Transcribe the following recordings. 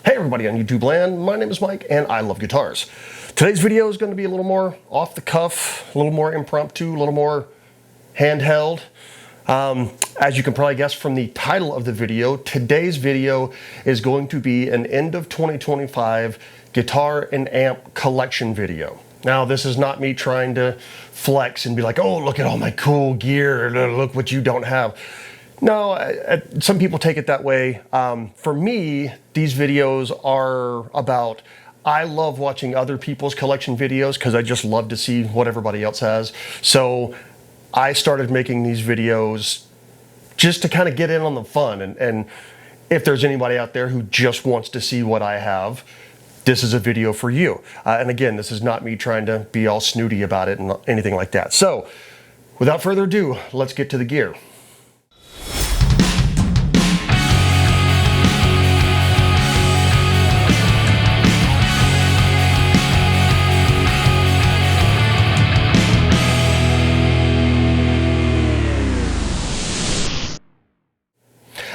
Hey everybody on YouTube land, my name is Mike and I love guitars. Today's video is going to be a little more off the cuff, a little more impromptu, a little more handheld. As you can probably guess from the title of the video, today's video is going to be an end of 2025 guitar and amp collection video. Now this is not me trying to flex and be like, oh look at all my cool gear, look what you don't have. No, some people take it that way. For me, these videos are about, I love watching other people's collection videos because I just love to see what everybody else has. So I started making these videos just to kind of get in on the fun. And if there's anybody out there who just wants to see what I have, this is a video for you. And again, this is not me trying to be all snooty about it and anything like that. So without further ado, let's get to the gear.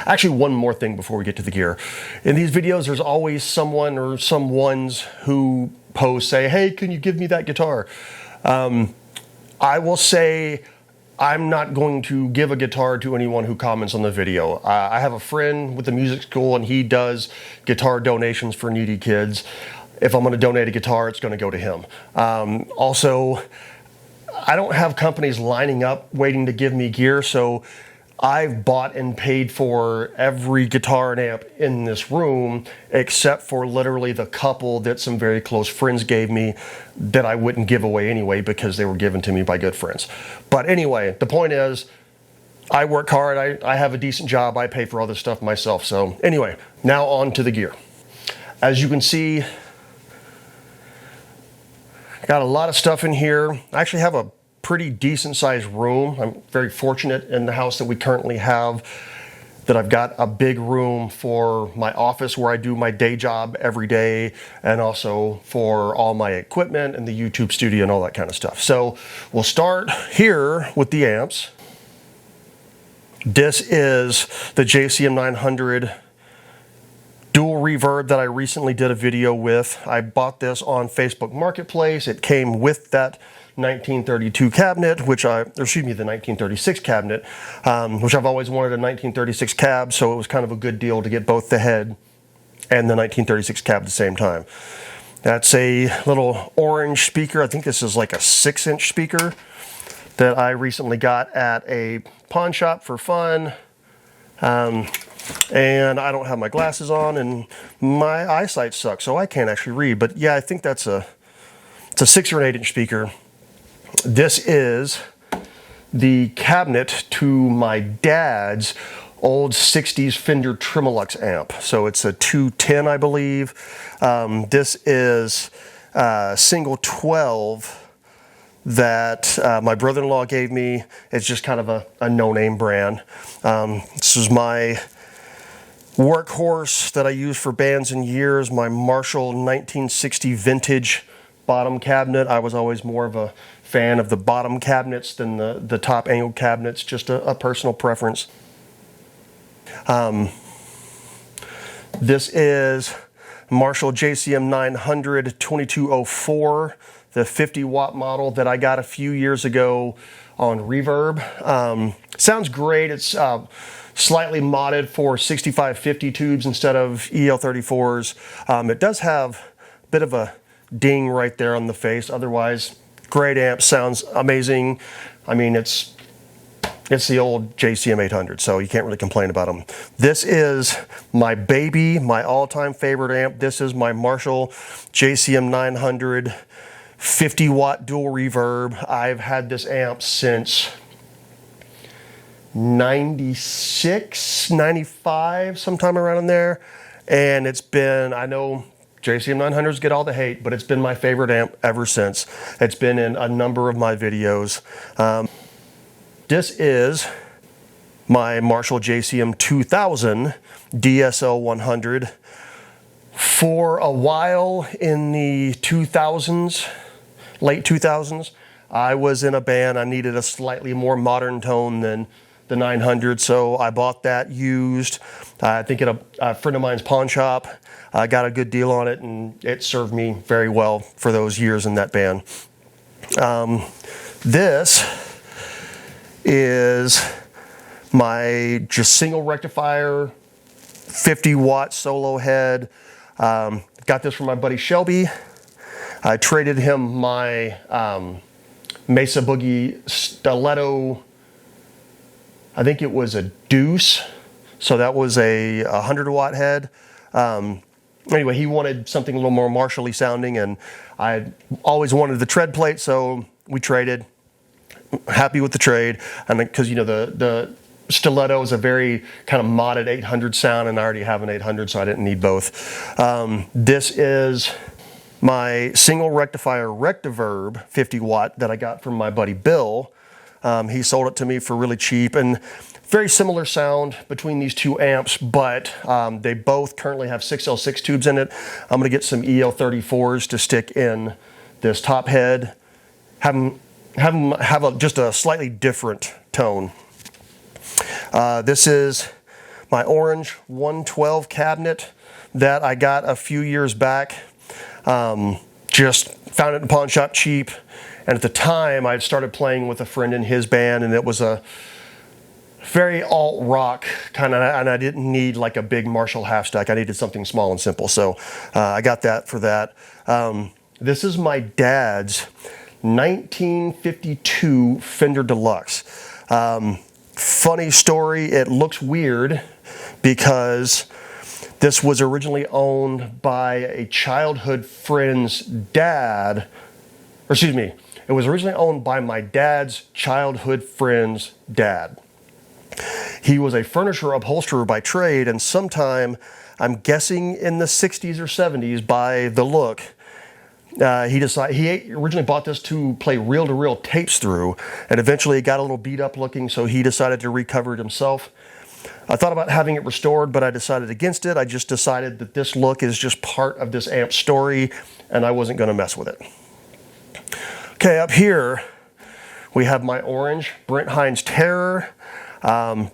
Actually, one more thing before we get to the gear. In these videos, there's always someone or some ones who post, say, hey, can you give me that guitar? I will say I'm not going to give a guitar to anyone who comments on the video. I have a friend with the music school and he does guitar donations for needy kids. If I'm going to donate a guitar, it's going to go to him. Also, I don't have companies lining up waiting to give me gear, so I've bought and paid for every guitar and amp in this room except for literally the couple that some very close friends gave me that I wouldn't give away anyway because they were given to me by good friends. But anyway, the point is, I work hard, I have a decent job, I pay for all this stuff myself. So anyway, now on to the gear. As you can see, got a lot of stuff in here. I actually have a pretty decent sized room. I'm very fortunate in the house that we currently have that I've got a big room for my office where I do my day job every day, and also for all my equipment and the YouTube studio and all that kind of stuff. So we'll start here with the amps. This is the JCM 900 dual reverb that I recently did a video with. I bought this on Facebook Marketplace. It came with that 1932 cabinet, the 1936 cabinet, which I've always wanted a 1936 cab, so it was kind of a good deal to get both the head and the 1936 cab at the same time. That's a little orange speaker. I think this is like a 6-inch speaker that I recently got at a pawn shop for fun. And I don't have my glasses on and my eyesight sucks, so I can't actually read. But yeah, I think it's a 6 or an 8-inch speaker. This is the cabinet to my dad's old 60s Fender Tremolux amp. So it's a 210, I believe. This is single 12 that my brother-in-law gave me. It's just kind of a no-name brand. This is my workhorse that I used for bands and years, my Marshall 1960 vintage bottom cabinet. I was always more of a fan of the bottom cabinets than the top angled cabinets, just a personal preference. This is Marshall JCM 900 2204, the 50-watt model that I got a few years ago on Reverb. Sounds great. It's slightly modded for 6550 tubes instead of EL34s. It does have a bit of a ding right there on the face. Otherwise, great amp, sounds amazing. I mean, it's the old JCM 800, so you can't really complain about them. This is my baby, my all-time favorite amp. This is my Marshall JCM 900 50-watt dual reverb. I've had this amp since 96, 95, sometime around in there. And it's been, I know JCM 900s get all the hate, but it's been my favorite amp ever since. It's been in a number of my videos. This is my Marshall JCM 2000 DSL 100. For a while in the 2000s, late 2000s, I was in a band. I needed a slightly more modern tone than the 900, so I bought that used. I think at a friend of mine's pawn shop. I got a good deal on it, and it served me very well for those years in that band. This is my just single rectifier, 50-watt solo head. Got this from my buddy Shelby. I traded him my Mesa Boogie stiletto, I think it was a deuce, so that was a 100-watt head. Anyway, he wanted something a little more Marshall-y sounding, and I always wanted the tread plate, so we traded. Happy with the trade, and because you know the stiletto is a very kind of modded 800 sound, and I already have an 800, so I didn't need both. This is my single rectifier Rect-O-Verb 50-watt that I got from my buddy Bill. He sold it to me for really cheap, and very similar sound between these two amps, but they both currently have 6L6 tubes in it. I'm going to get some EL34s to stick in this top head, have them have just a slightly different tone. This is my orange 112 cabinet that I got a few years back. Just found it in a pawn shop cheap, and at the time I'd started playing with a friend in his band, and it was a very alt rock kind of, and I didn't need like a big Marshall half stack. I needed something small and simple, so I got that for that. This is my dad's 1952 Fender Deluxe. Funny story, it looks weird because this was originally owned by a childhood friend's dad, or excuse me, it was originally owned by my dad's childhood friend's dad. He was a furniture upholsterer by trade, and sometime, I'm guessing in the 60s or 70s by the look, he originally bought this to play reel-to-reel tapes through, and eventually it got a little beat up looking, so he decided to recover it himself. I thought about having it restored, but I decided against it. I just decided that this look is just part of this amp story, and I wasn't going to mess with it. Okay, up here we have my orange Brent Hinds Terror.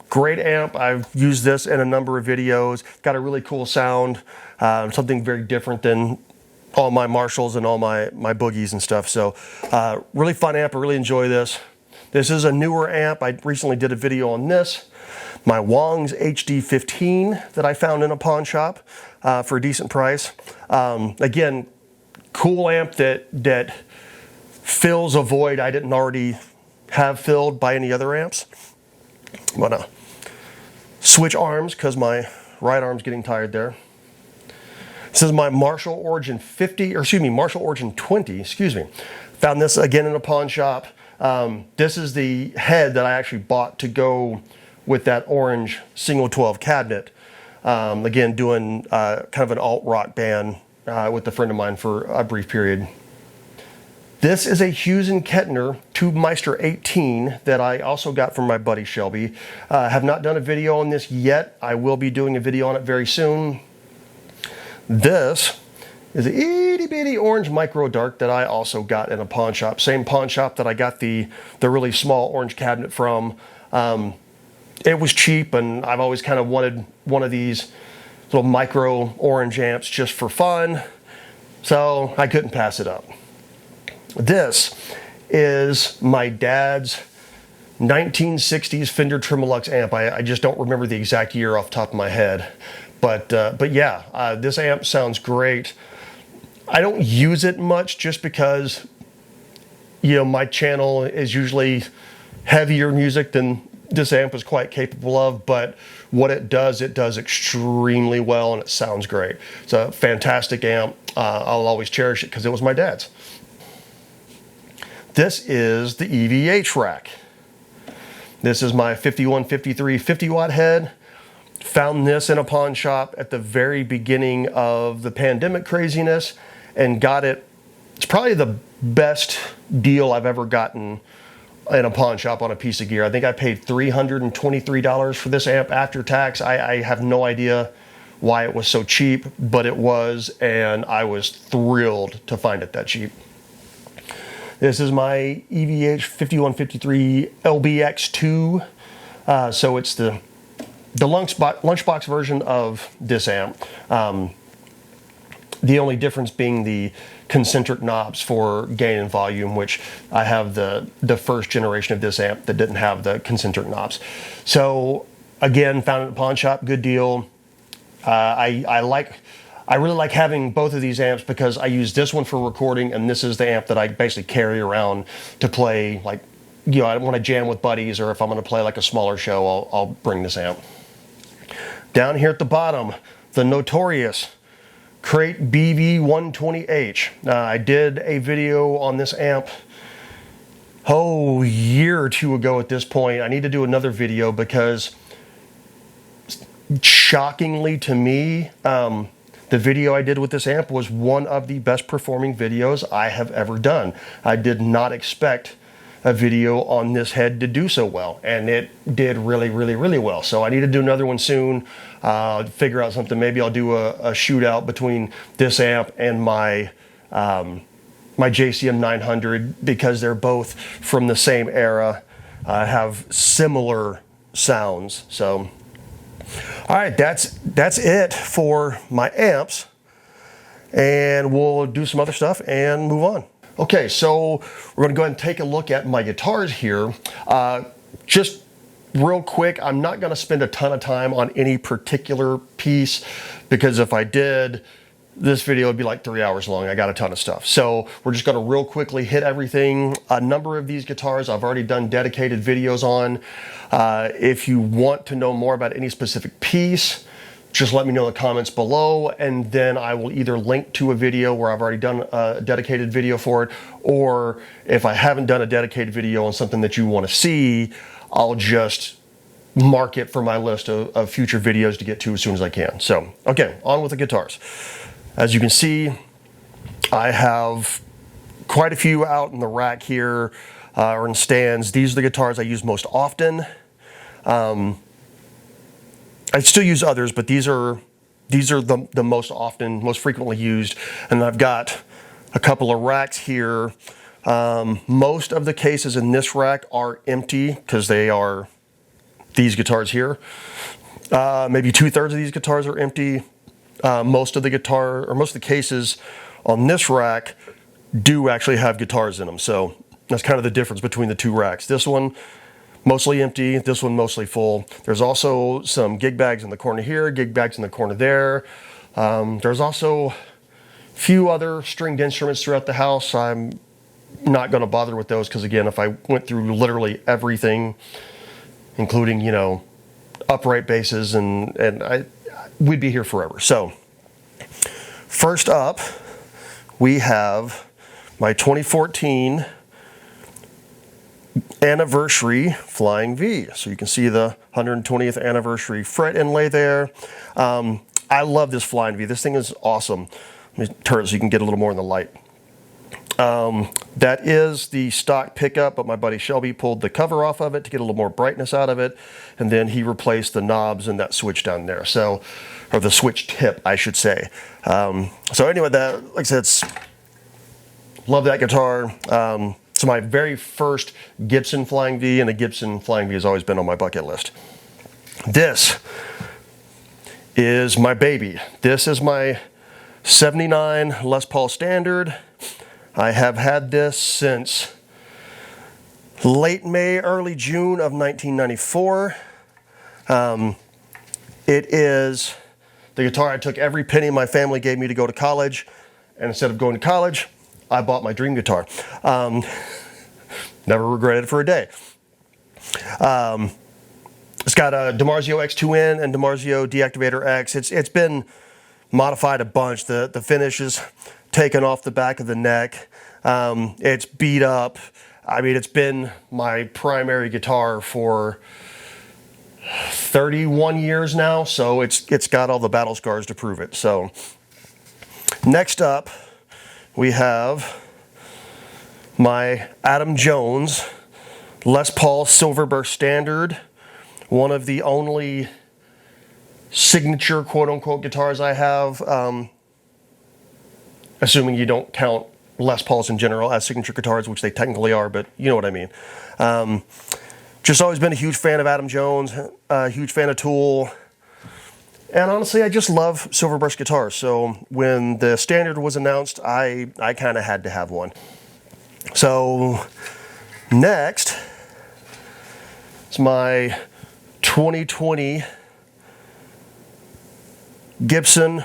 Great amp. I've used this in a number of videos. Got a really cool sound, something very different than all my Marshalls and all my Boogies and stuff. So really fun amp. I really enjoy this. This is a newer amp. I recently did a video on this. My Wangs HD-15 that I found in a pawn shop for a decent price. Again, cool amp that fills a void I didn't already have filled by any other amps. I'm gonna switch arms because my right arm's getting tired there. This is my Marshall Origin 20, Found this again in a pawn shop. This is the head that I actually bought to go with that orange single 12 cabinet. Again, doing kind of an alt rock band with a friend of mine for a brief period. This is a Hughes and Kettner TubeMeister 18 that I also got from my buddy Shelby. Have not done a video on this yet. I will be doing a video on it very soon. This is an itty bitty orange micro dark that I also got in a pawn shop. Same pawn shop that I got the really small orange cabinet from. It was cheap, and I've always kind of wanted one of these little micro orange amps just for fun, so I couldn't pass it up. This is my dad's 1960s Fender Tremolux amp. I just don't remember the exact year off the top of my head, but yeah, this amp sounds great. I don't use it much just because, you know, my channel is usually heavier music than this amp is quite capable of, but what it does extremely well, and it sounds great. It's a fantastic amp. I'll always cherish it because it was my dad's. This is the EVH rack. This is my 5153 50-watt head. Found this in a pawn shop at the very beginning of the pandemic craziness and got it. It's probably the best deal I've ever gotten in a pawn shop on a piece of gear. I think I paid $323 for this amp after tax. I have no idea why it was so cheap, but it was, and I was thrilled to find it that cheap. This is my EVH 5153 LBX2. So it's the lunchbox version of this amp. The only difference being the concentric knobs for gain and volume, which I have the first generation of this amp that didn't have the concentric knobs. So again, found it at a pawn shop, good deal. I really like having both of these amps because I use this one for recording, and this is the amp that I basically carry around to play, like, you know, when I jam with buddies, or if I'm going to play like a smaller show, I'll bring this amp. Down here at the bottom, the notorious Crate BV120H. I did a video on this amp, a year or two ago at this point. I need to do another video because, shockingly to me, the video I did with this amp was one of the best performing videos I have ever done. I did not expect a video on this head to do so well, and it did really, really, really well. So I need to do another one soon, figure out something. Maybe I'll do a shootout between this amp and my my JCM 900, because they're both from the same era, have similar sounds. So all right, that's it for my amps, and we'll do some other stuff and move on. Okay, so we're going to go ahead and take a look at my guitars here. Just real quick, I'm not going to spend a ton of time on any particular piece, because if I did, this video would be like 3 hours long. I got a ton of stuff. So we're just going to real quickly hit everything. A number of these guitars I've already done dedicated videos on. If you want to know more about any specific piece, just let me know in the comments below, and then I will either link to a video where I've already done a dedicated video for it, or if I haven't done a dedicated video on something that you want to see, I'll just mark it for my list of future videos to get to as soon as I can. So, okay, on with the guitars. As you can see, I have quite a few out in the rack here, or in stands. These are the guitars I use most often. I still use others, but these are the most frequently used. And I've got a couple of racks here. Most of the cases in this rack are empty because they are these guitars here. Maybe 2/3 of these guitars are empty. Most of the cases on this rack do actually have guitars in them. So that's kind of the difference between the two racks. This one mostly empty, this one mostly full. There's also some gig bags in the corner here, gig bags in the corner there. There's also a few other stringed instruments throughout the house. I'm not going to bother with those because, again, if I went through literally everything, including, you know, upright basses, we'd be here forever. So first up, we have my 2014 Anniversary Flying V. So you can see the 120th anniversary fret inlay there. I love this Flying V. This thing is awesome. Let me turn it so you can get a little more in the light. That is the stock pickup, but my buddy Shelby pulled the cover off of it to get a little more brightness out of it, and then he replaced the knobs and that switch down there. So, or the switch tip, I should say. So anyway, that, like I said, love that guitar. It's my very first Gibson Flying V, and the Gibson Flying V has always been on my bucket list. This is my baby. This is my 79 Les Paul Standard. I have had this since late May, early June of 1994. It is the guitar I took every penny my family gave me to go to college, and instead of going to college, I bought my dream guitar. Never regretted it for a day. It's got a DiMarzio X2N and DiMarzio Deactivator X. It's been modified a bunch. The finish is taken off the back of the neck. It's beat up. I mean, it's been my primary guitar for 31 years now, so it's got all the battle scars to prove it. So next up, we have my Adam Jones Les Paul Silverburst Standard, one of the only signature quote-unquote guitars I have, assuming you don't count Les Pauls in general as signature guitars, which they technically are, but you know what I mean. Just always been a huge fan of Adam Jones, a huge fan of Tool. And honestly, I just love Silverburst guitars. So when the Standard was announced, I kind of had to have one. So next is my 2020 Gibson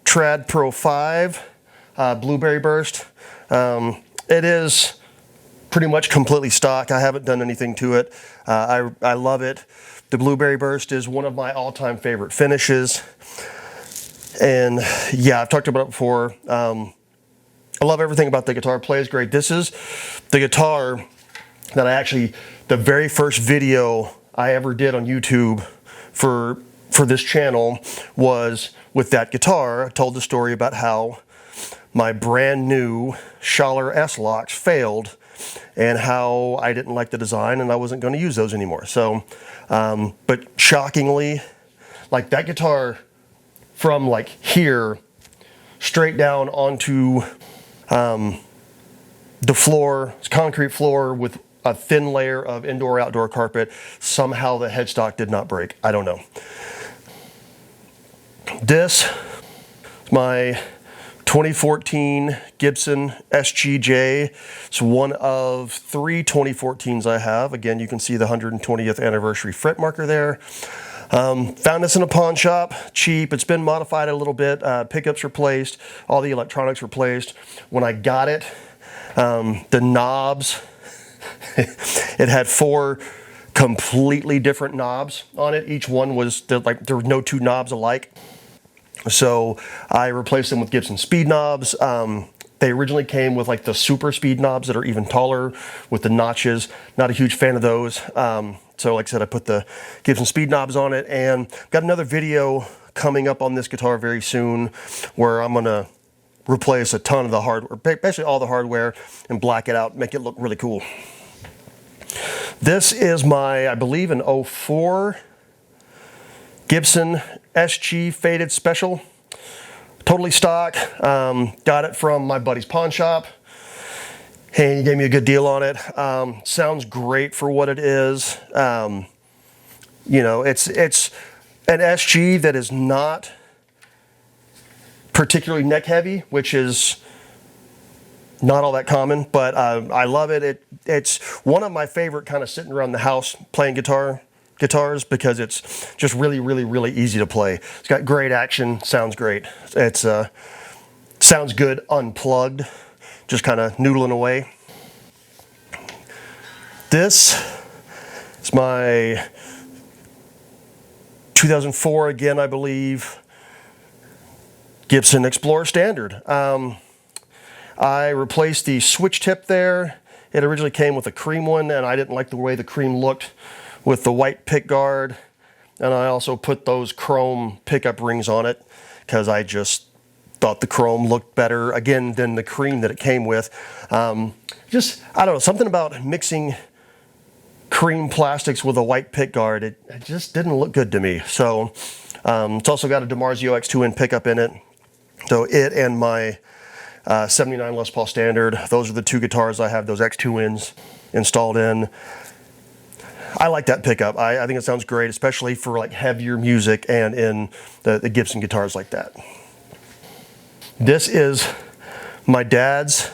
Trad Pro 5 Blueberry Burst. It is pretty much completely stock. I haven't done anything to it. I love it. The Blueberry Burst is one of my all-time favorite finishes. And yeah, I've talked about it before. I love everything about the guitar. It plays great. This is the guitar that the very first video I ever did on YouTube for this channel was with that guitar. I told the story about how my brand new Schaller S-Locks failed and how I didn't like the design and I wasn't going to use those anymore. So, but shockingly, like that guitar from like here straight down onto the floor, it's concrete floor with a thin layer of indoor-outdoor carpet, somehow the headstock did not break. I don't know. This is my 2014 Gibson SGJ. It's one of 3 2014s I have. Again, you can see the 120th anniversary fret marker there. Found this in a pawn shop, cheap. It's been modified a little bit. Pickups replaced, all the electronics replaced. When I got it, the knobs, it had 4 completely different knobs on it. Each one was, like, there were no 2 knobs alike. So I replaced them with Gibson speed knobs. They originally came with like the super speed knobs that are even taller with the notches. Not a huge fan of those. So like I said, I put the Gibson speed knobs on it, and got another video coming up on this guitar very soon where I'm gonna replace a ton of the hardware, basically all the hardware, and black it out, make it look really cool. This is my, I believe, an 04 Gibson SG Faded Special. Totally stock. Got it from my buddy's pawn shop. And he gave me a good deal on it. Sounds great for what it is. You know, it's an SG that is not particularly neck heavy, which is not all that common, but I love it. It's one of my favorite kind of sitting around the house playing guitars because it's just really easy to play. It's got great action, sounds great. It's sounds good unplugged, just kind of noodling away. This is my 2004, again, I believe, Gibson Explorer Standard. I replaced the switch tip there. It originally came with a cream one, and I didn't like the way the cream looked with the white pick guard, and I also put those chrome pickup rings on it because I just thought the chrome looked better, again, than the cream that it came with. Just, I don't know, something about mixing cream plastics with a white pick guard, it just didn't look good to me. So it's also got a DiMarzio X2N pickup in it. So it and my 79 Les Paul Standard, those are the 2 guitars I have those X2Ns installed in. I like that pickup. I think it sounds great, especially for like heavier music and in the Gibson guitars like that. This is my dad's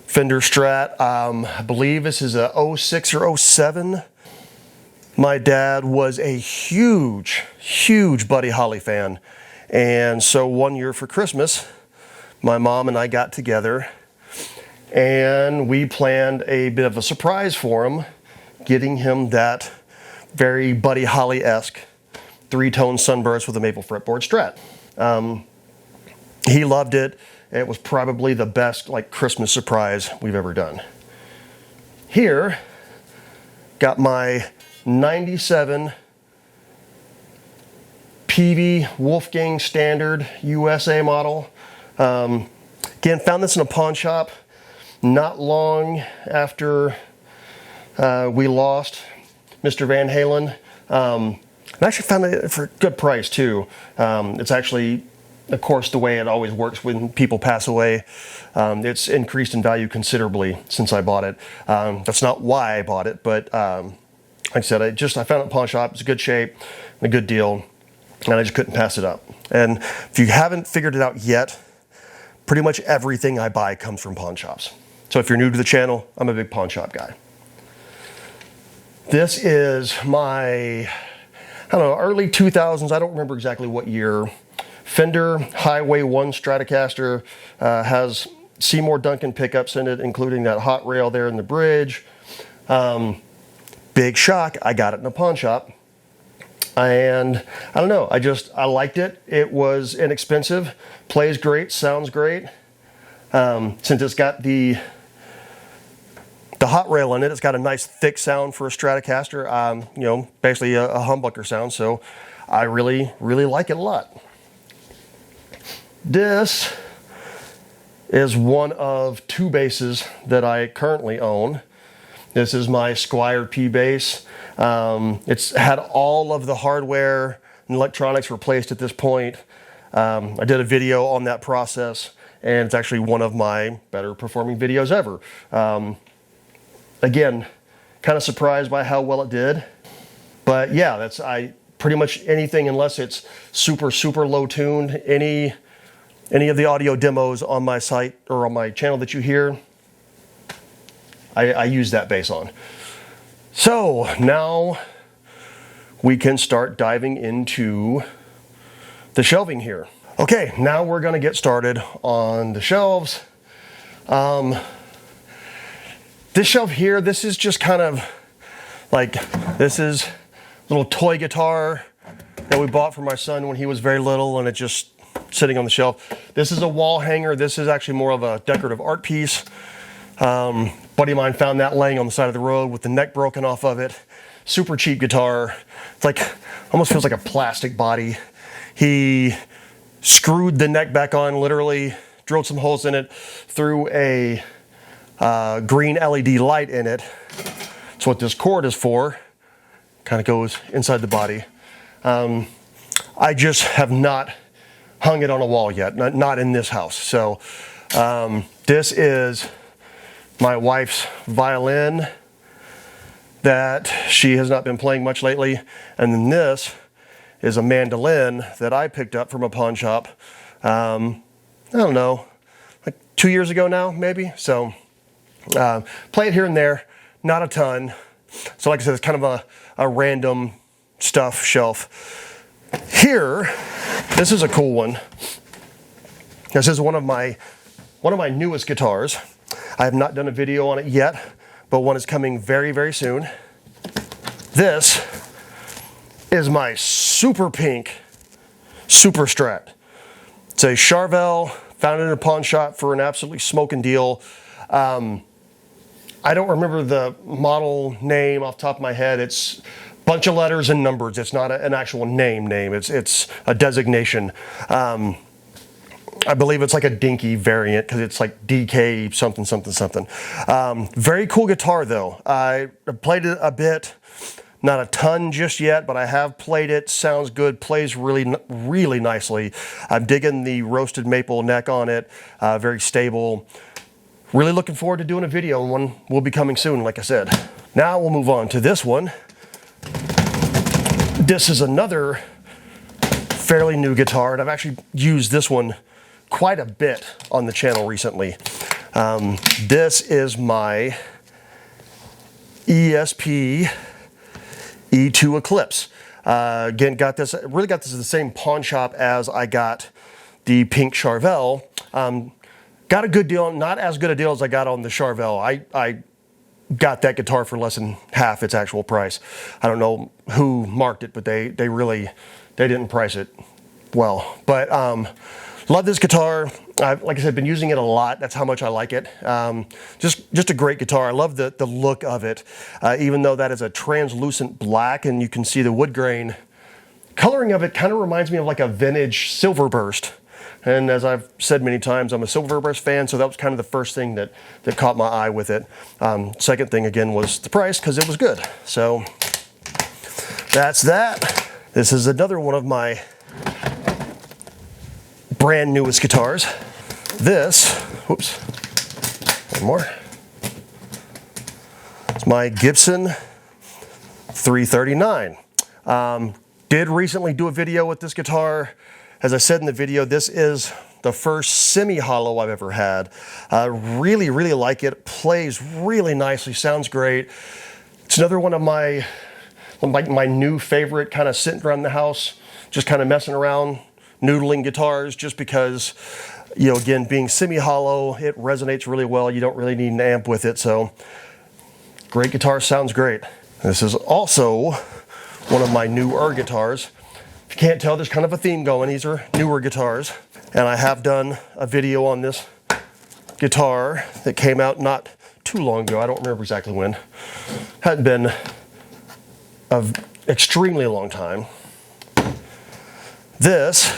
Fender Strat. I believe this is a 06 or 07. My dad was a huge Buddy Holly fan. And so one year for Christmas, my mom and I got together and we planned a bit of a surprise for him, getting him that very Buddy Holly-esque 3-tone sunburst with a maple fretboard Strat. He loved it. It was probably the best like Christmas surprise we've ever done. Here, got my 97 Peavey Wolfgang Standard USA model. Again, found this in a pawn shop not long after we lost Mr. Van Halen. I actually found it for a good price too. It's actually of course, the way it always works when people pass away, it's increased in value considerably since I bought it. That's not why I bought it, but like I said, I found it at a pawn shop. It's a good shape, a good deal, and I just couldn't pass it up. And if you haven't figured it out yet, pretty much everything I buy comes from pawn shops. So if you're new to the channel, I'm a big pawn shop guy. This is my, I don't know, early 2000s, I don't remember exactly what year, Fender Highway 1 Stratocaster. Has Seymour Duncan pickups in it, including that hot rail there in the bridge. Big shock, I got it in a pawn shop. And I don't know, I liked it. It was inexpensive, plays great, sounds great. Since it's got the hot rail in it, it's got a nice thick sound for a Stratocaster, you know, basically a humbucker sound, so I really, really like it a lot. This is one of two basses that I currently own. This is my Squier P Bass. It's had all of the hardware and electronics replaced at this point. I did a video on that process, and it's actually one of my better performing videos ever. Again, kind of surprised by how well it did. But yeah, pretty much anything, unless it's super, super low tuned, any of the audio demos on my site or on my channel that you hear, I use that bass on. So now we can start diving into the shelving here. Okay, now we're gonna get started on the shelves. This shelf here, this is just kind of like, this is a little toy guitar that we bought for my son when he was very little, and it's just sitting on the shelf. This is a wall hanger. This is actually more of a decorative art piece. Buddy of mine found that laying on the side of the road with the neck broken off of it. Super cheap guitar. It's like, almost feels like a plastic body. He screwed the neck back on, literally drilled some holes in it, threw a green LED light in it. That's what this cord is for. Kind of goes inside the body. I just have not hung it on a wall yet, not in this house. So this is my wife's violin that she has not been playing much lately. And then this is a mandolin that I picked up from a pawn shop, I don't know, like 2 years ago now, maybe. So play it here and there, not a ton. So like I said, it's kind of a random stuff shelf. Here, this is a cool one. This is one of my newest guitars. I have not done a video on it yet, but one is coming very, very soon. This is my super pink Super Strat. It's a Charvel, found it in a pawn shop for an absolutely smoking deal. I don't remember the model name off the top of my head. It's a bunch of letters and numbers. It's not an actual name. It's a designation. I believe it's like a dinky variant because it's like DK something, something, something. Very cool guitar though. I played it a bit, not a ton just yet, but I have played it. Sounds good, plays really, really nicely. I'm digging the roasted maple neck on it, very stable. Really looking forward to doing a video, and one will be coming soon, like I said. Now we'll move on to this one. This is another fairly new guitar, and I've actually used this one quite a bit on the channel recently. This is my ESP EII Eclipse. Again, really got this at the same pawn shop as I got the pink Charvel. Got a good deal, not as good a deal as I got on the Charvel. I got that guitar for less than half its actual price. I don't know who marked it, but they didn't price it well. But love this guitar. Like I said, been using it a lot. That's how much I like it. Just a great guitar. I love the look of it. Even though that is a translucent black and you can see the wood grain, coloring of it kind of reminds me of like a vintage Silverburst. And as I've said many times, I'm a Silverburst fan, so that was kind of the first thing that caught my eye with it. Second thing, again, was the price, because it was good. So that's that. This is another one of my brand newest guitars. This, whoops, one more. It's my Gibson 339. Did recently do a video with this guitar. As I said in the video, this is the first semi-hollow I've ever had. Really, really like it. Plays really nicely, sounds great. It's another one of my new favorite, kind of sitting around the house, just kind of messing around, noodling guitars, just because, you know, again, being semi-hollow, it resonates really well. You don't really need an amp with it, so great guitar, sounds great. This is also one of my newer guitars. If you can't tell, there's kind of a theme going. These are newer guitars. And I have done a video on this guitar that came out not too long ago. I don't remember exactly when. Hadn't been an extremely long time. This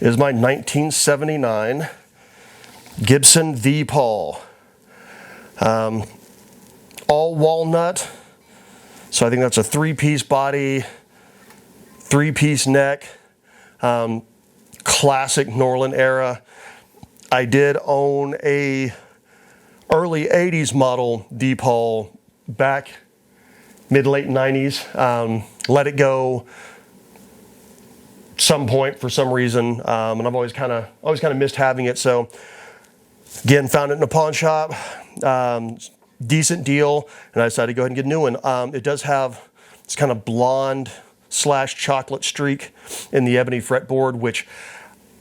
is my 1979 Gibson Les Paul. All walnut. So I think that's a 3-piece body, 3-piece neck. Classic Norlin era. I did own a early 80s model Les Paul back mid-late 90s. Let it go some point for some reason, and I've always kind of missed having it. So again, found it in a pawn shop, decent deal, and I decided to go ahead and get a new one. It does have this kind of blonde / chocolate streak in the ebony fretboard, which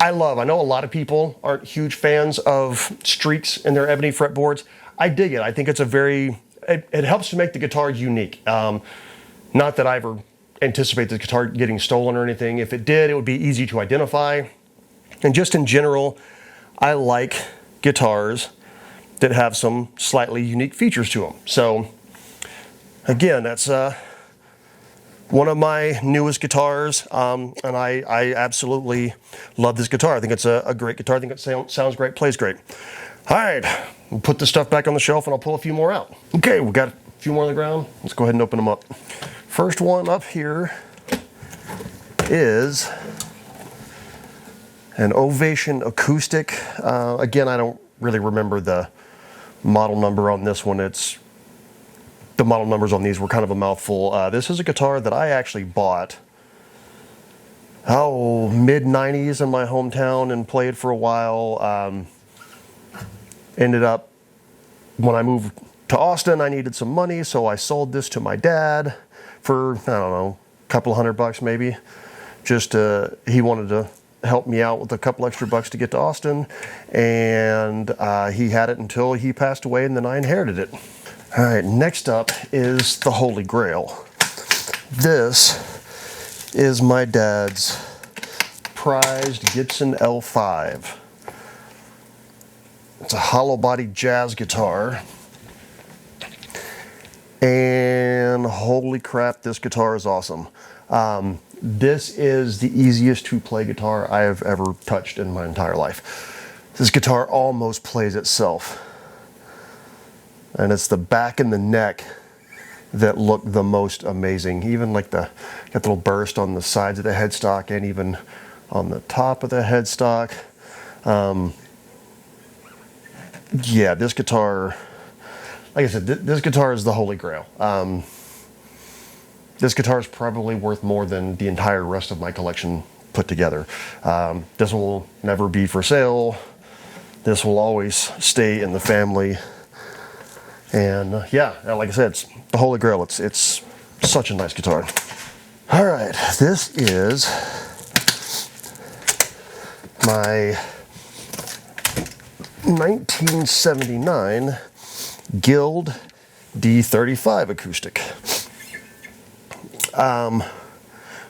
I love. I know a lot of people aren't huge fans of streaks in their ebony fretboards. I dig it. I think it's it helps to make the guitar unique. Not that I ever anticipate the guitar getting stolen or anything. If it did, it would be easy to identify. And just in general, I like guitars that have some slightly unique features to them. So again, that's one of my newest guitars, and I absolutely love this guitar. I think it's a great guitar. I think it sounds great, plays great. All right, we'll put this stuff back on the shelf and I'll pull a few more out. Okay, we've got a few more on the ground. Let's go ahead and open them up. First one up here is an Ovation Acoustic. Again, I don't really remember the model number on this one. The model numbers on these were kind of a mouthful. This is a guitar that I actually bought, mid-90s in my hometown and played for a while. Ended up, when I moved to Austin, I needed some money, so I sold this to my dad for, I don't know, a couple $100 maybe. Just, he wanted to help me out with a couple extra bucks to get to Austin, and he had it until he passed away, and then I inherited it. All right, next up is the Holy Grail. This is my dad's prized Gibson L5. It's a hollow body jazz guitar. And holy crap, this guitar is awesome. This is the easiest to play guitar I have ever touched in my entire life. This guitar almost plays itself. And it's the back and the neck that look the most amazing. Even like got the little burst on the sides of the headstock and even on the top of the headstock. Yeah, this guitar, like I said, this guitar is the Holy Grail. This guitar is probably worth more than the entire rest of my collection put together. This will never be for sale. This will always stay in the family. And yeah, like I said, it's the Holy Grail. It's such a nice guitar. All right, this is my 1979 Guild D35 acoustic.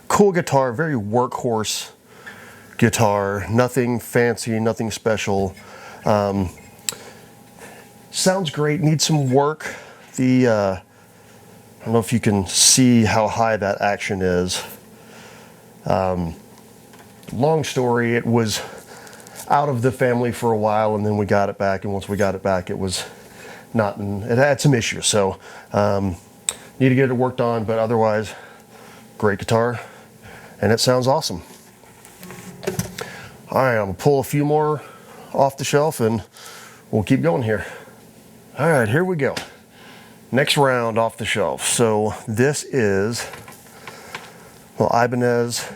Cool guitar, very workhorse guitar, nothing fancy, nothing special. Sounds great, needs some work. I don't know if you can see how high that action is. Long story, it was out of the family for a while, and then we got it back, and once we got it back, it was not, it had some issues, so need to get it worked on, but otherwise, great guitar, and it sounds awesome. All right, I'm gonna pull a few more off the shelf and we'll keep going here. All right, here we go. Next round off the shelf. So this is, well, Ibanez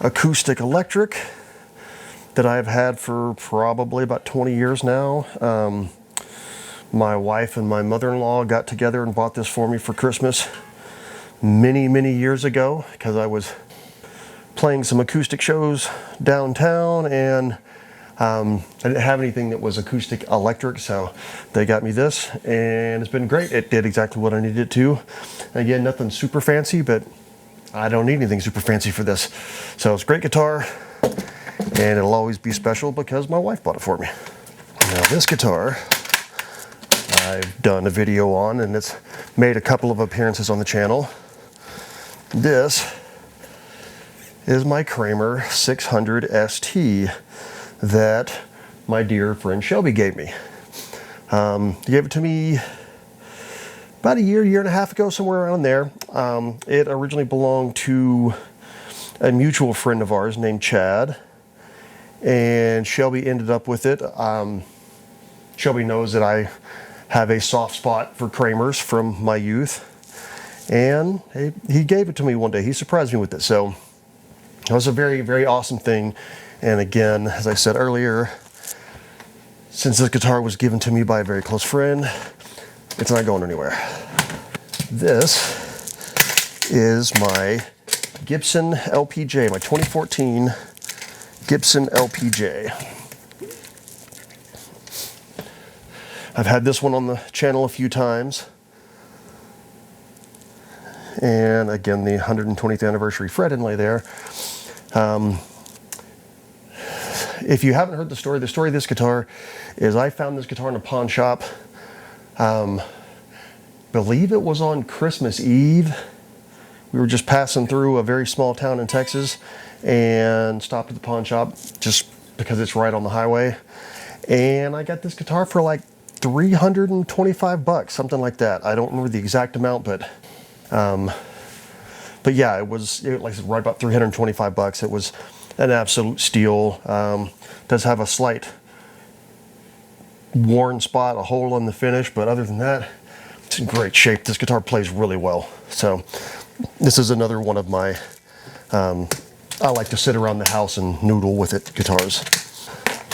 Acoustic Electric that I've had for probably about 20 years now. My wife and my mother-in-law got together and bought this for me for Christmas many years ago because I was playing some acoustic shows downtown and I didn't have anything that was acoustic electric, so they got me this and it's been great. It did exactly what I needed it to. Again, nothing super fancy, but I don't need anything super fancy for this. So it's a great guitar and it'll always be special because my wife bought it for me. Now this guitar I've done a video on and it's made a couple of appearances on the channel. This is my Kramer 600 ST that my dear friend Shelby gave me. He gave it to me about a year and a half ago, somewhere around there. It originally belonged to a mutual friend of ours named Chad, and Shelby ended up with it. Shelby knows that I have a soft spot for Kramers from my youth, and he gave it to me one day. He surprised me with it, so it was a very awesome thing. And again, as I said earlier, since this guitar was given to me by a very close friend, it's not going anywhere. This is my Gibson LPJ, my 2014 Gibson LPJ. I've had this one on the channel a few times. And again, the 120th anniversary fret inlay there. If you haven't heard the story of this guitar is I found this guitar in a pawn shop. Believe it was on Christmas Eve. We were just passing through a very small town in Texas and stopped at the pawn shop just because it's right on the highway. And I got this guitar for like $325, something like that. I don't remember the exact amount, but yeah, it was like right about $325. It was an absolute steal. Does have a slight worn spot, a hole in the finish, but other than that, it's in great shape. This guitar plays really well. So this is another one of my, I like to sit around the house and noodle with it guitars.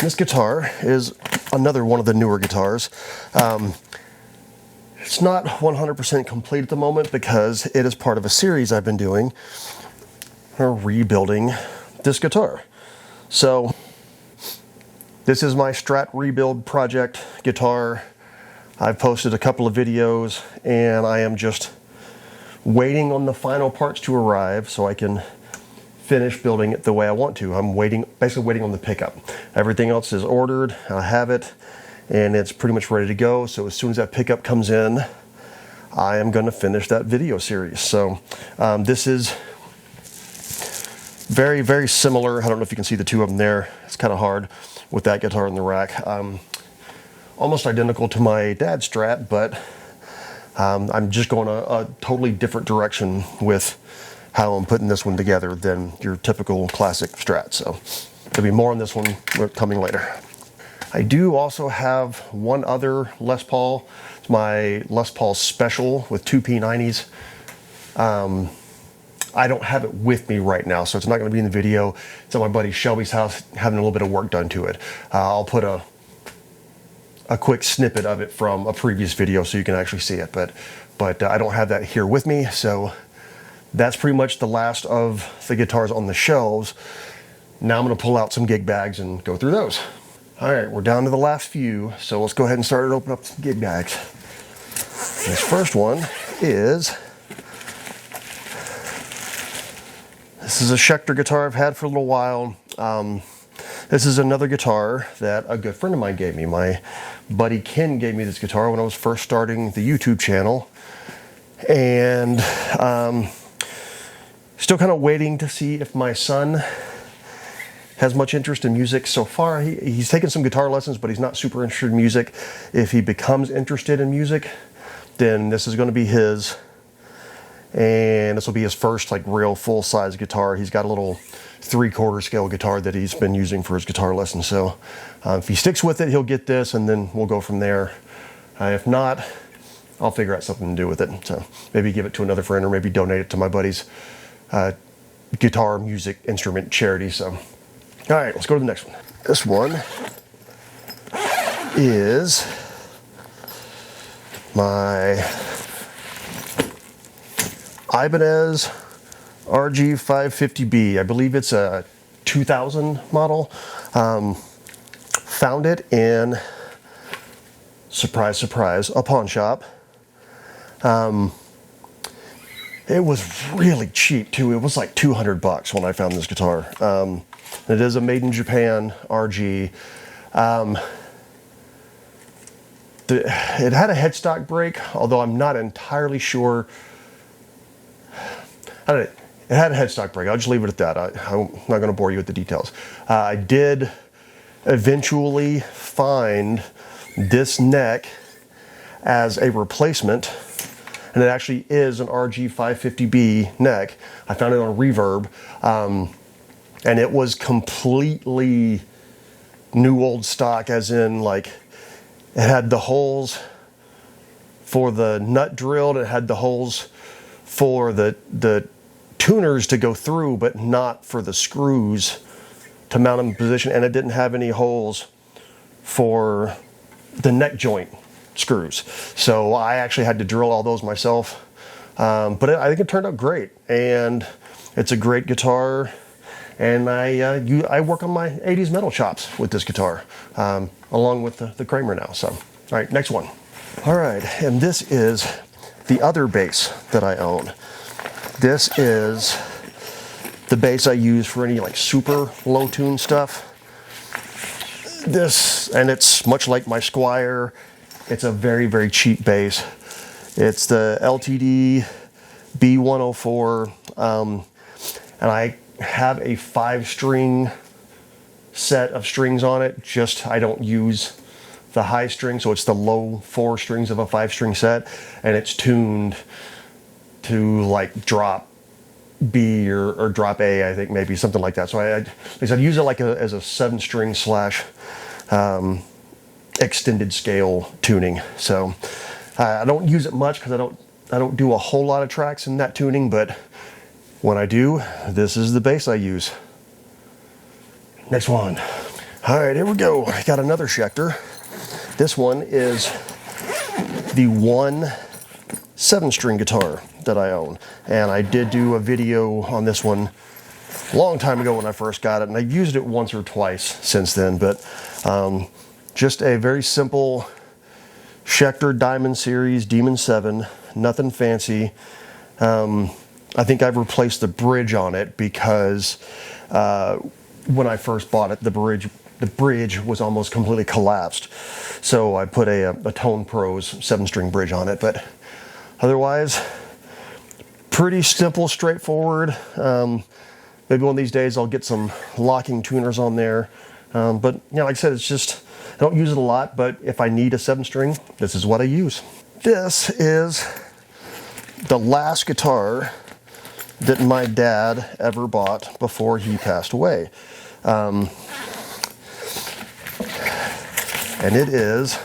This guitar is another one of the newer guitars. It's not 100% complete at the moment because it is part of a series I've been doing, rebuilding this guitar. So this is my Strat rebuild project guitar. I've posted a couple of videos and I am just waiting on the final parts to arrive so I can finish building it the way I want to. I'm basically waiting on the pickup. Everything else is ordered, I have it, and it's pretty much ready to go. So as soon as that pickup comes in, I am going to finish that video series. So this is very similar. I don't know if you can see the two of them there. It's kind of hard with that guitar in the rack. Almost identical to my dad's Strat, but I'm just going a totally different direction with how I'm putting this one together than your typical classic Strat. So there'll be more on this one coming later. I do also have one other Les Paul. It's my Les Paul Special with two P90s. I don't have it with me right now, so it's not going to be in the video. It's at my buddy Shelby's house, having a little bit of work done to it. I'll put a quick snippet of it from a previous video so you can actually see it, but I don't have that here with me. So that's pretty much the last of the guitars on the shelves. Now I'm going to pull out some gig bags and go through those. All right, we're down to the last few, so let's go ahead and start to open up some gig bags. This first one is, this is a Schecter guitar I've had for a little while. This is another guitar that a good friend of mine gave me. My buddy Ken gave me this guitar when I was first starting the YouTube channel. And still kind of waiting to see if my son has much interest in music. So far, he's taken some guitar lessons, but he's not super interested in music. If he becomes interested in music, then this is going to be his. and this will be his first like real full-size guitar. He's got a little 3/4 scale guitar that he's been using for his guitar lessons. So if he sticks with it, he'll get this, and then we'll go from there. If not, I'll figure out something to do with it. So maybe give it to another friend, or maybe donate it to my buddy's guitar music instrument charity. So, all right, let's go to the next one. This one is my Ibanez RG 550B. I believe it's a 2000 model. Found it in, surprise, surprise, a pawn shop. It was really cheap too. It was like $200 when I found this guitar. It is a made in Japan RG. It had a headstock break, although I'm not entirely sure. It had a headstock break. I'll just leave it at that. I'm not going to bore you with the details. I did eventually find this neck as a replacement, and it actually is an RG 550B neck. I found it on Reverb, and it was completely new old stock, as in like it had the holes for the nut drilled, it had the holes for the tuners to go through, but not for the screws to mount them in position, and it didn't have any holes for the neck joint screws. So I actually had to drill all those myself, but I think it turned out great, and it's a great guitar, and I work on my 80s metal chops with this guitar, along with the Kramer now. So, all right, next one. All right, and this is the other bass that I own. This is the bass I use for any like super low tune stuff. This, and it's much like my Squier. It's a very, very cheap bass. It's the LTD B104, and I have a 5-string set of strings on it. Just I don't use the high string, so it's the low 4 strings of a 5-string set, and it's tuned to like drop B or drop A, I think, maybe something like that. So I use it like as a 7-string slash extended scale tuning. So I don't use it much because I don't do a whole lot of tracks in that tuning, but when I do, this is the bass I use. Next one. All right, here we go. I got another Schecter. This one is the one 7-string guitar that I own, and I did do a video on this one a long time ago when I first got it, and I've used it once or twice since then, but just a very simple Schecter Diamond Series Demon 7, nothing fancy. I think I've replaced the bridge on it because when I first bought it, the bridge was almost completely collapsed, so I put a Tone Pros 7-string bridge on it, but otherwise, pretty simple, straightforward. Maybe one of these days I'll get some locking tuners on there. But you know, like I said, it's just, I don't use it a lot, but if I need a 7-string, this is what I use. This is the last guitar that my dad ever bought before he passed away. And it is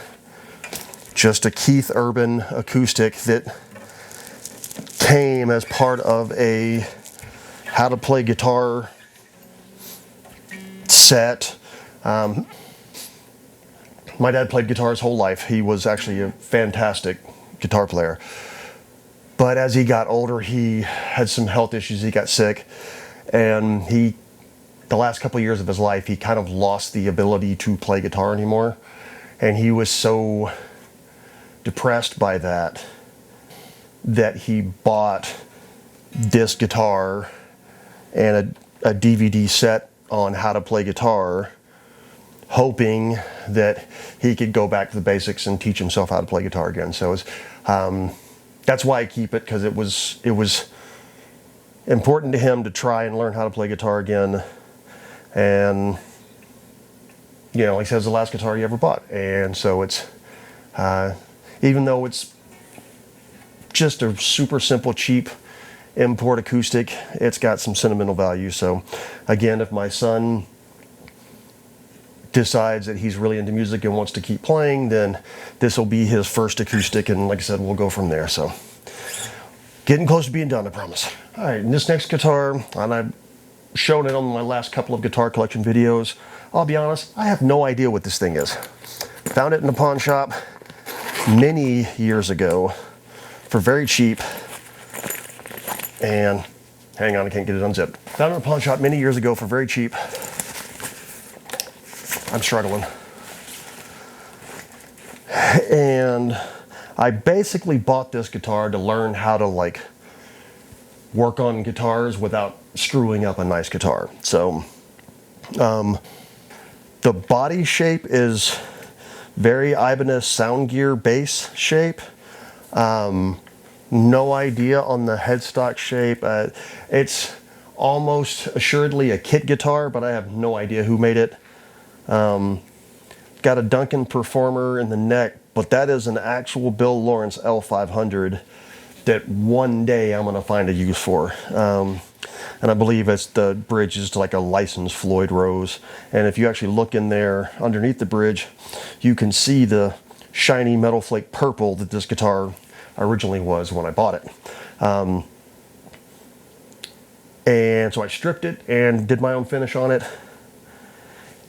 just a Keith Urban acoustic that came as part of a how to play guitar set. My dad played guitar his whole life. He was actually a fantastic guitar player. But as he got older, he had some health issues. He got sick, and the last couple of years of his life, he kind of lost the ability to play guitar anymore. And he was so depressed by that he bought this guitar and a DVD set on how to play guitar, hoping that he could go back to the basics and teach himself how to play guitar again. So it's, that's why I keep it, because it was important to him to try and learn how to play guitar again. And you know, like I said, it's the last guitar he ever bought, and so it's even though it's just a super simple, cheap import acoustic. It's got some sentimental value. So again, if my son decides that he's really into music and wants to keep playing, then this will be his first acoustic, and like I said, we'll go from there. So getting close to being done, I promise. All right, and this next guitar, and I've shown it on my last couple of guitar collection videos. I'll be honest, I have no idea what this thing is. Found it in a pawn shop many years ago for very cheap, and hang on, I can't get it unzipped. Found it in a pawn shop many years ago for very cheap. I'm struggling. And I basically bought this guitar to learn how to like work on guitars without screwing up a nice guitar. So the body shape is very Ibanez Soundgear bass shape. No idea on the headstock shape. It's almost assuredly a kit guitar, but I have no idea who made it. Got a Duncan Performer in the neck, but that is an actual Bill Lawrence L500 that one day I'm going to find a use for. And I believe it's the bridge is to like a licensed Floyd Rose. And if you actually look in there underneath the bridge, you can see the shiny metal flake purple that this guitar originally was when I bought it. And so I stripped it and did my own finish on it.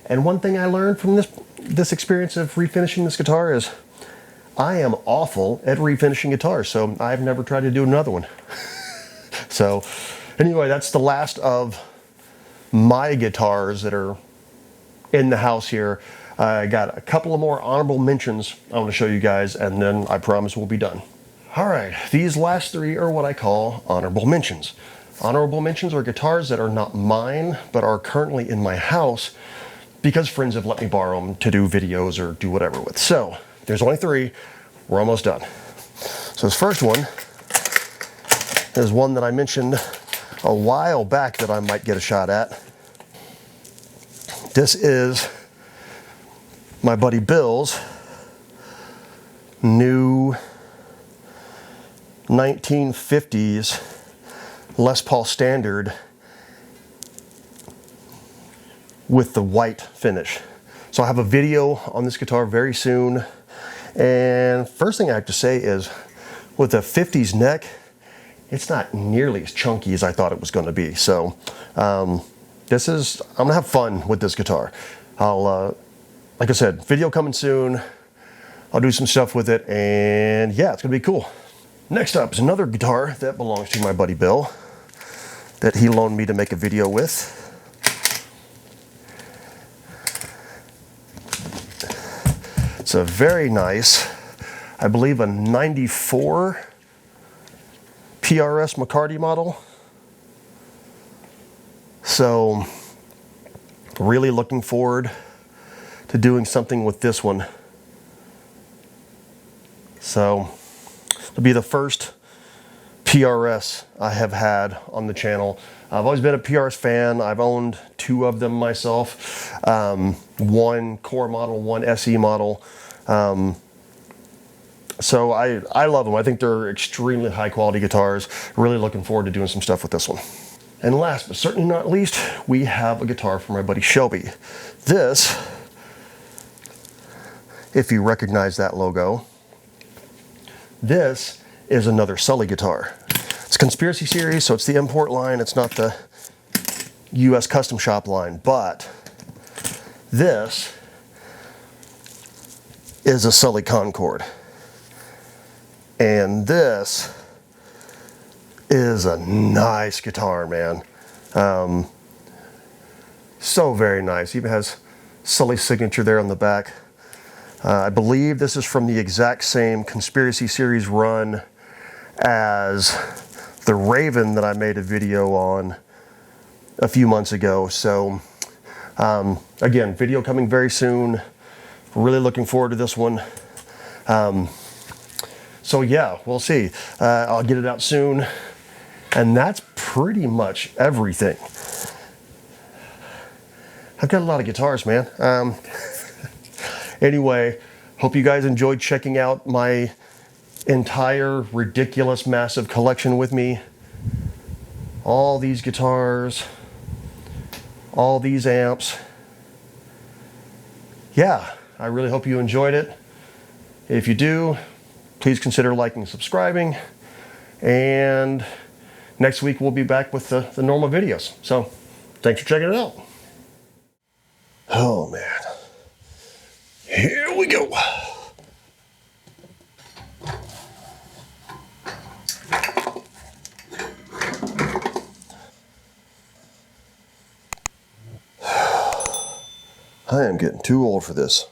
And one thing I learned from this experience of refinishing this guitar is I am awful at refinishing guitars, so I've never tried to do another one. So anyway, that's the last of my guitars that are in the house here. I got a couple of more honorable mentions I want to show you guys, and then I promise we'll be done. All right, these last three are what I call honorable mentions. Honorable mentions are guitars that are not mine, but are currently in my house because friends have let me borrow them to do videos or do whatever with. So there's only three. We're almost done. So this first one is one that I mentioned a while back that I might get a shot at. This is my buddy Bill's new 1950s Les Paul Standard with the white finish. So I have a video on this guitar very soon. And first thing I have to say is with a 50s neck, it's not nearly as chunky as I thought it was going to be. So I'm gonna have fun with this guitar. Like I said, video coming soon. I'll do some stuff with it, and yeah, it's gonna be cool. Next up is another guitar that belongs to my buddy Bill that he loaned me to make a video with. It's a very nice, I believe a 94 PRS McCarty model. So really looking forward to doing something with this one. So it'll be the first PRS I have had on the channel. I've always been a PRS fan. I've owned two of them myself. One core model, one SE model. So I love them. I think they're extremely high quality guitars. Really looking forward to doing some stuff with this one. And last but certainly not least, we have a guitar from my buddy Shelby. This, if you recognize that logo, this is another Sully guitar. It's Conspiracy Series, so it's the import line. It's not the US custom shop line, but this is a Sully Concord. And this is a nice guitar, man. So very nice. Even has Sully's signature there on the back. I believe this is from the exact same Conspiracy Series run as the Raven that I made a video on a few months ago. So again, video coming very soon. Really looking forward to this one. So yeah, we'll see. I'll get it out soon. And that's pretty much everything. I've got a lot of guitars, man. Anyway, hope you guys enjoyed checking out my entire ridiculous massive collection with me. all these guitars, all these amps. Yeah, I really hope you enjoyed it. If you do, please consider liking and subscribing. And next week we'll be back with the normal videos. So thanks for checking it out. Oh man, here we go. I am getting too old for this.